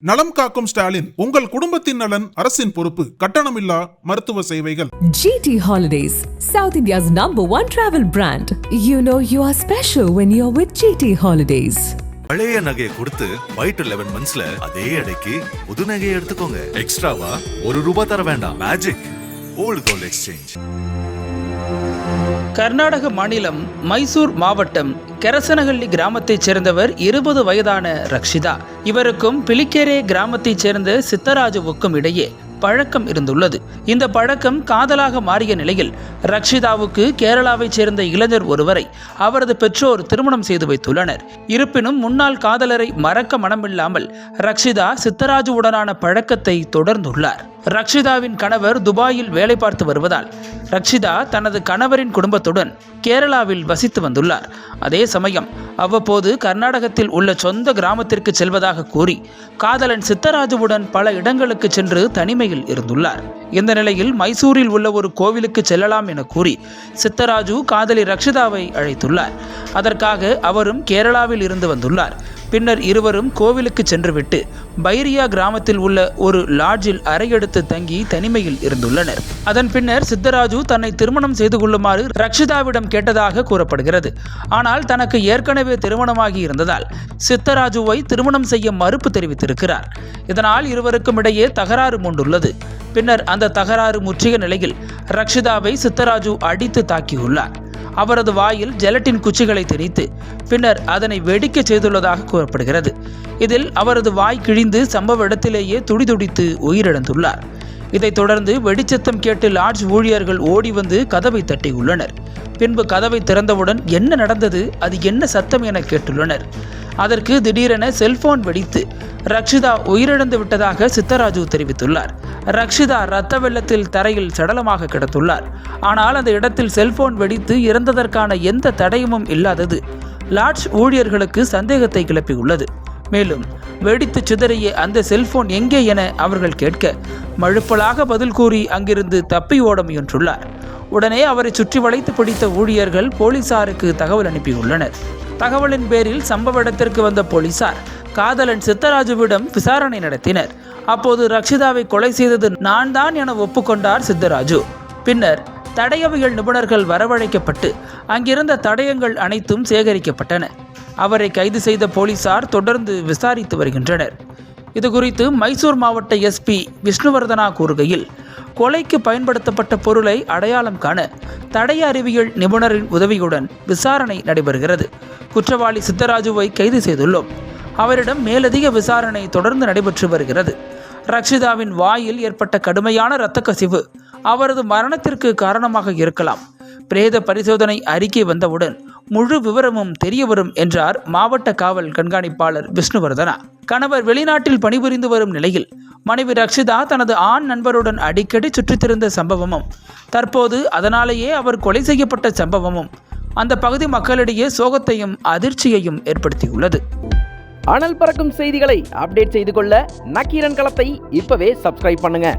நலம் காக்கும் ஸ்டாலின், உங்கள் குடும்பத்தின் நலன் அரசின் பொறுப்பு. கட்டணமில்லா மருத்துவ சேவைகள். GT Holidays, South India's #1 travel brand. You know you are special when you're with GT Holidays. பழைய நகையை கொடுத்து ஒயிட் 11 மந்த்ஸ்ல அதே அடைக்கு புது நகையை எடுத்துக்கோங்க. எக்ஸ்ட்ராவா ₹1 தர வேண்டாம். Magic old gold exchange. Karnataka மாநிலம் மைசூர் மாவட்டம் கெரசனஹள்ளி கிராமத்தைச் சேர்ந்தவர் 20 வயதான ரக்ஷிதா. இவருக்கும் பிலிக்கேரே கிராமத்தைச் சேர்ந்த சித்தராஜுவுக்கும் இடையே பழக்கம் இருந்துள்ளது. இந்த பழக்கம் காதலாக மாறிய நிலையில் ரக்ஷிதாவுக்கு கேரளாவைச் சேர்ந்த இளைஞர் ஒருவரை அவரது பெற்றோர் திருமணம் செய்து வைத்துள்ளனர். இருப்பினும் முன்னாள் காதலரை மறக்க மனமில்லாமல் ரக்ஷிதா சித்தராஜுவுடனான பழக்கத்தை தொடர்ந்துள்ளார். ரக்ஷிதாவின் கணவர் துபாயில் வேலை பார்த்து வருவதால் ரக்ஷிதா தனது கணவரின் குடும்பத்துடன் கேரளாவில் வசித்து வந்துள்ளார். அதே சமயம் அவ்வப்போது கர்நாடகத்தில் உள்ள சொந்த கிராமத்திற்கு செல்வதாக கூறி காதலன் சித்தராஜுவுடன் பல இடங்களுக்கு சென்று தனிமையில் இருந்துள்ளார். இந்த நிலையில் மைசூரில் உள்ள ஒரு கோவிலுக்கு செல்லலாம் என கூறி சித்தராஜு காதலி ரக்ஷிதாவை அழைத்துள்ளார். அதற்காக அவரும் கேரளாவில் இருந்து வந்துள்ளார். பின்னர் இருவரும் கோவிலுக்கு சென்றுவிட்டு பைரியா கிராமத்தில் உள்ள ஒரு லாட்ஜில் அறையெடுத்து தங்கி தனிமையில் இருந்துள்ளனர். அதன் பின்னர் சித்தராஜு தன்னை திருமணம் செய்து கொள்ளுமாறு ரக்ஷிதாவிடம் கேட்டதாக கூறப்படுகிறது. ஆனால் தனக்கு ஏற்கனவே திருமணமாகி இருந்ததால் சித்தராஜுவை திருமணம் செய்ய மறுப்பு தெரிவித்திருக்கிறார். இதனால் இருவருக்கும் இடையே தகராறு மூண்டுள்ளது. பின்னர் அந்த தகராறு முற்றிய நிலையில் ரக்ஷிதாவை சித்தராஜு அடித்து தாக்கியுள்ளார். அவரது வாயில் ஜெலட்டின் குச்சிகளை திணித்து பின்னர் அதனை வெடிக்க செய்துள்ளதாக கூறப்படுகிறது. இதில் அவரது வாய் கிழிந்து சம்பவ இடத்திலேயே துடிதுடித்து உயிரிழந்துள்ளார். இதைத் தொடர்ந்து வெடிச்சத்தம் கேட்டு லாட்ஜ் ஊழியர்கள் ஓடி வந்து கதவை தட்டியுள்ளனர். பின்பு கதவை திறந்தவுடன் என்ன நடந்தது, அது என்ன சத்தம் என கேட்டுள்ளனர். அதற்கு திடீரென செல்போன் வெடித்து ரக்ஷிதா உயிரிழந்து விட்டதாக சித்தராஜு தெரிவித்துள்ளார். ரக்ஷிதா இரத்த வெள்ளத்தில் தரையில் சடலமாக கிடந்துள்ளார். ஆனால் அந்த இடத்தில் செல்போன் வெடித்து இறந்ததற்கான எந்த தடயமும் இல்லாதது லாட்ஜ் ஊழியர்களுக்கு சந்தேகத்தை கிளப்பியுள்ளது. மேலும் வெடித்து சிதறிய அந்த செல்போன் எங்கே என அவர்கள் கேட்க மழுப்பலாக பதில் கூறி அங்கிருந்து தப்பி ஓட முயன்றுள்ளார். உடனே அவரை சுற்றி வளைத்து பிடித்த ஊழியர்கள் போலீசாருக்கு தகவல் அனுப்பியுள்ளனர். தகவலின் பேரில் சம்பவ இடத்திற்கு வந்த போலீசார் காதலன் சித்தராஜுவிடம் விசாரணை நடத்தினர். அப்போது ரக்ஷிதாவை கொலை செய்தது நான் தான் என ஒப்புக்கொண்டார் சித்தராஜு. பின்னர் தடயவியல் நிபுணர்கள் வரவழைக்கப்பட்டு அங்கிருந்த தடயங்கள் அனைத்தும் சேகரிக்கப்பட்டன. அவரை கைது செய்த போலீசார் தொடர்ந்து விசாரித்து வருகின்றனர். இதுகுறித்து மைசூர் மாவட்ட எஸ்பி விஷ்ணுவர்தனா கூறுகையில், கொலைக்கு பயன்படுத்தப்பட்ட பொருளை அடையாளம் காண தடய அறிவியல் நிபுணரின் உதவியுடன் விசாரணை நடைபெறுகிறது. குற்றவாளி சித்தராஜுவை கைது செய்துள்ளோம். அவரிடம் மேலதிக விசாரணை தொடர்ந்து நடைபெற்று வருகிறது. ரக்ஷிதாவின் வாயில் ஏற்பட்ட கடுமையான இரத்த கசிவு அவரது மரணத்திற்கு காரணமாக இருக்கலாம். பிரேத பரிசோதனை அறிக்கை வந்தவுடன் முழு விவரமும் தெரியவரும் என்றார் மாவட்ட காவல் கண்காணிப்பாளர் விஷ்ணுவர்தனா. கணவர் வெளிநாட்டில் பணிபுரிந்து வரும் நிலையில் மனைவி ரக்ஷிதா தனது ஆண் நண்பருடன் அடிக்கடி சுற்றித்திருந்த சம்பவமும் தற்போது அதனாலேயே அவர் கொலை செய்யப்பட்ட சம்பவமும் அந்த பகுதி மக்களிடையே சோகத்தையும் அதிர்ச்சியையும் ஏற்படுத்தியுள்ளது. அனல் பறக்கும் செய்திகளை அப்டேட் செய்து கொள்ள நக்கீரன் களத்தை இப்பவே சப்ஸ்கிரைப் பண்ணுங்க.